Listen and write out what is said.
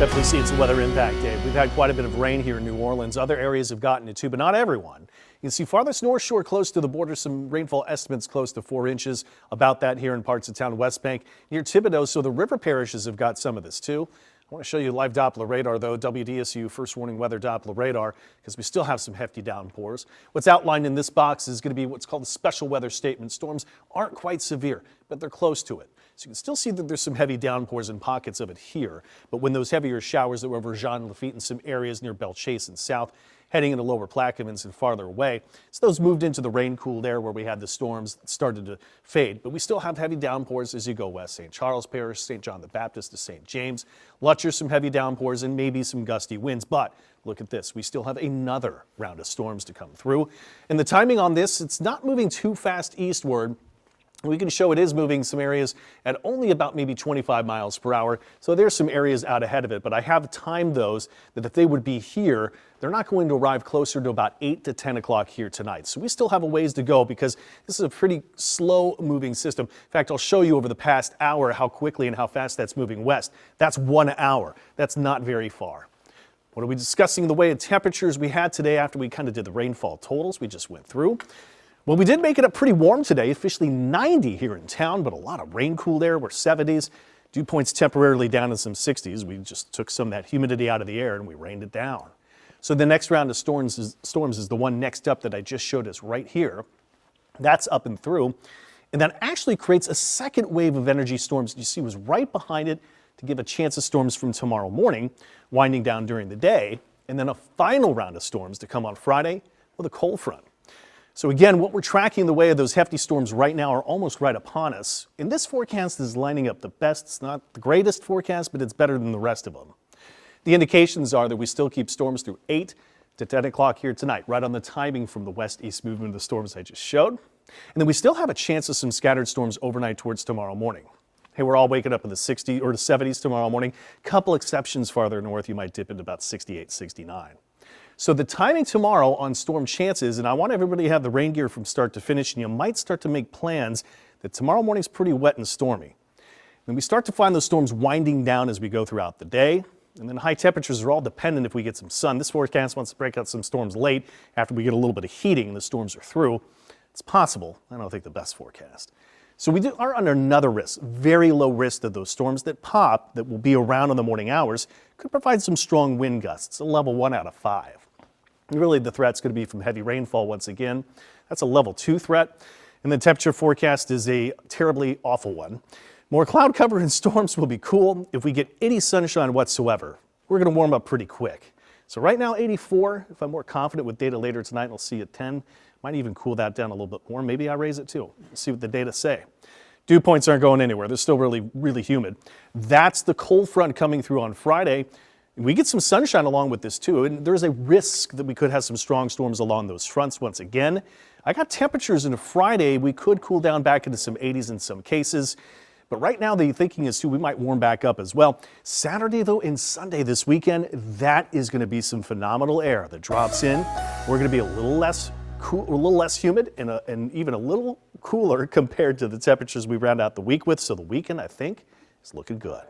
Devon Lucie, it's a weather impact day. We've had quite a bit of rain here in New Orleans. Other areas have gotten it too, but not everyone. You can see farthest north shore close to the border, some rainfall estimates close to 4 inches. About that here in parts of town West Bank near Thibodaux, so the river parishes have got some of this too. I want to show you live Doppler radar, though, WDSU first warning weather Doppler radar, because we still have some hefty downpours. What's outlined in this box is going to be what's called a special weather statement. Storms aren't quite severe, but they're close to it. So you can still see that there's some heavy downpours and pockets of it here. But when those heavier showers that were over Jean Lafitte and some areas near Belchase and south, heading into lower Plaquemines and farther away, so those moved into the rain-cooled air where we had the storms that started to fade. But we still have heavy downpours as you go west. St. Charles Parish, St. John the Baptist to St. James. Lutcher, some heavy downpours and maybe some gusty winds. But look at this. We still have another round of storms to come through. And the timing on this, it's not moving too fast eastward. We can show it is moving some areas at only about maybe 25 miles per hour. So there's some areas out ahead of it, but I have timed those that if they would be here, they're not going to arrive closer to about 8 to 10 o'clock here tonight. So we still have a ways to go because this is a pretty slow moving system. In fact, I'll show you over the past hour how quickly and how fast that's moving west. That's 1 hour. That's not very far. What are we discussing the way of temperatures we had today after we kind of did the rainfall totals we just went through? Well, we did make it up pretty warm today, officially 90 here in town, but a lot of rain-cooled air. We're 70s. Dew points temporarily down in some 60s. We just took some of that humidity out of the air and we rained it down. So the next round of storms is the one next up that I just showed us right here. That's up and through. And that actually creates a second wave of energy storms you see was right behind it to give a chance of storms from tomorrow morning, winding down during the day, and then a final round of storms to come on Friday with a cold front. So again, what we're tracking the way of those hefty storms right now are almost right upon us. And this forecast is lining up the best. It's not the greatest forecast, but it's better than the rest of them. The indications are that we still keep storms through 8 to 10 o'clock here tonight, right on the timing from the west-east movement of the storms I just showed. And then we still have a chance of some scattered storms overnight towards tomorrow morning. Hey, we're all waking up in the 60s or the 70s tomorrow morning. Couple exceptions farther north, you might dip into about 68, 69. So the timing tomorrow on storm chances, and I want everybody to have the rain gear from start to finish, and you might start to make plans that tomorrow morning's pretty wet and stormy. Then we start to find those storms winding down as we go throughout the day, and then high temperatures are all dependent if we get some sun. This forecast wants to break out some storms late after we get a little bit of heating and the storms are through. It's possible. I don't think the best forecast. So we are under another risk, very low risk that those storms that pop that will be around in the morning hours could provide some strong wind gusts, a level 1 out of 5. Really, the threat's going to be from heavy rainfall once again. That's a level 2 threat. And the temperature forecast is a terribly awful one. More cloud cover and storms will be cool. If we get any sunshine whatsoever, we're going to warm up pretty quick. So right now, 84. If I'm more confident with data later tonight, we'll see at 10. Might even cool that down a little bit more. Maybe I raise it too. We'll see what the data say. Dew points aren't going anywhere. They're still really, really humid. That's the cold front coming through on Friday. We get some sunshine along with this too, and there's a risk that we could have some strong storms along those fronts once again. I got temperatures into Friday. We could cool down back into some 80s in some cases, but right now the thinking is too we might warm back up as well. Saturday though and Sunday this weekend, that is going to be some phenomenal air that drops in. We're going to be a little less cool, a little less humid, and even a little cooler compared to the temperatures we round out the week with. So the weekend, I think, is looking good.